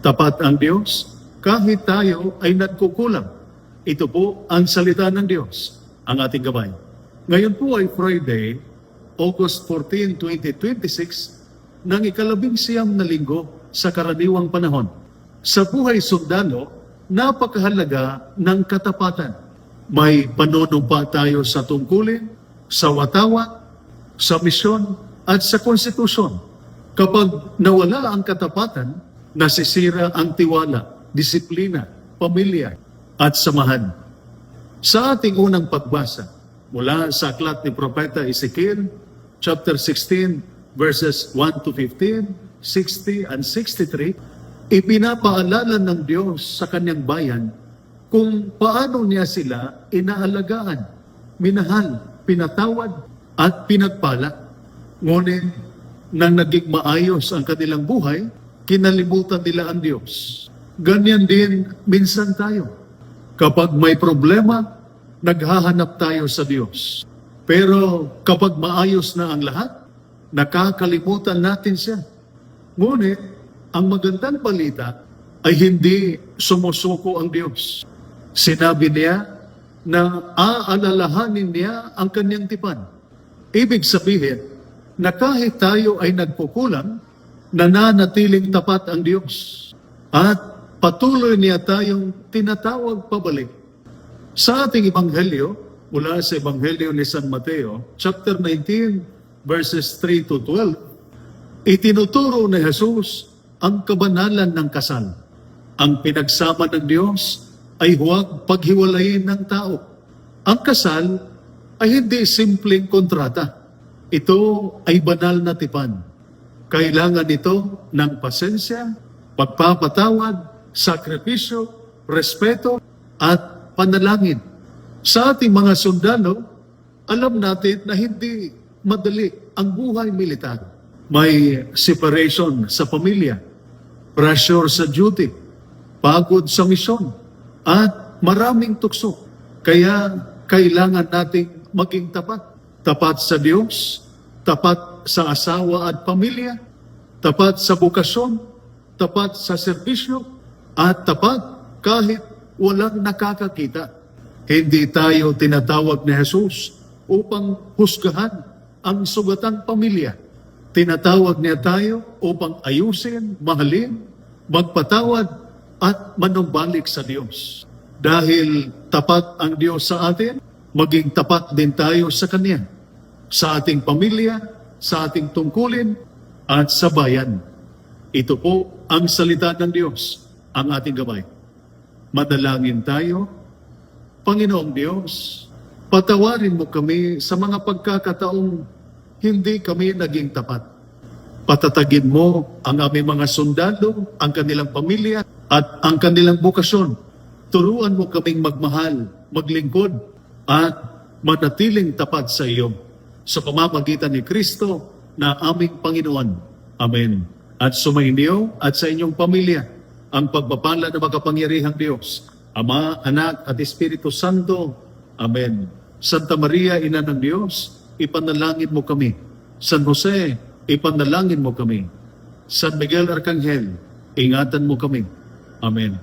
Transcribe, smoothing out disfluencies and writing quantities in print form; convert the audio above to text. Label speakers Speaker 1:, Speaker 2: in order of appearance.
Speaker 1: Tapat ang Diyos kahit tayo ay nagkukulang. Ito po ang salita ng Diyos, ang ating gabay. Ngayon po ay Friday, August 14, 2026, ng ika-11 na linggo sa karaniwang panahon. Sa buhay sundalo, napakahalaga ng katapatan. May panunumpa tayo sa tungkulin, sa watawat, sa misyon, at sa konstitusyon. Kapag nawala ang katapatan, nasisira ang tiwala, disiplina, pamilya, at samahan. Sa ating unang pagbasa, mula sa aklat ni Propeta Ezekiel, chapter 16, verses 1 to 15, 60 and 63, ipinapaalala ng Diyos sa kanyang bayan kung paano niya sila inaalagaan, minahal, pinatawad, at pinagpala. Ngunit, nang naging maayos ang kanilang buhay, kinalimutan nila ang Diyos. Ganyan din minsan tayo. Kapag may problema, naghahanap tayo sa Diyos. Pero kapag maayos na ang lahat, nakakalimutan natin siya. Ngunit, ang magandang balita ay hindi sumusuko ang Diyos. Sinabi niya na aalalahanin niya ang kanyang tipan. Ibig sabihin na kahit tayo ay nagkukulang, nananatiling tapat ang Diyos. At patuloy niya tayong tinatawag pabalik. Sa ating Ebanghelyo, mula sa Ebanghelyo ni San Mateo, chapter 19, verses 3 to 12, itinuturo ni Jesus ang kabanalan ng kasal. Ang pinagsama ng Diyos ay huwag paghiwalayin ng tao. Ang kasal ay hindi simpleng kontrata. Ito ay banal na tipan. Kailangan ito ng pasensya, pagpapatawad, sakripisyo, respeto, at panalangin. Sa ating mga sundalo, alam natin na hindi madali ang buhay militar. May separation sa pamilya, pressure sa duty, pagod sa misyon, at maraming tukso. Kaya kailangan nating maging tapat. Tapat sa Diyos, tapat sa asawa at pamilya, tapat sa bukasyon, tapat sa serbisyo, at tapat kahit walang nakakakita. Hindi tayo tinatawag ni Jesus upang husgahan ang sugatang pamilya. Tinatawag niya tayo upang ayusin, mahalin, magpatawad, at manumbalik sa Diyos. Dahil tapat ang Diyos sa atin, maging tapat din tayo sa Kanya, sa ating pamilya, sa ating tungkulin, at sa bayan. Ito po ang salita ng Diyos, ang ating gabay. Madalangin tayo. Panginoong Diyos, patawarin mo kami sa mga pagkakataong hindi kami naging tapat. Patatagin mo ang aming mga sundalo, ang kanilang pamilya, at ang kanilang bukasyon. Turuan mo kaming magmahal, maglingkod, at manatiling tapat sa iyo. Sa pamamagitan ni Kristo na aming Panginoon. Amen. At sumainyo at sa inyong pamilya ang pagpapala ng makapangyarihang Diyos, Ama, Anak, at Espiritu Santo. Amen. Santa Maria, Ina ng Diyos, ipanalangin mo kami. San Jose, ipanalangin mo kami. San Miguel Arcangel, ingatan mo kami. Amen.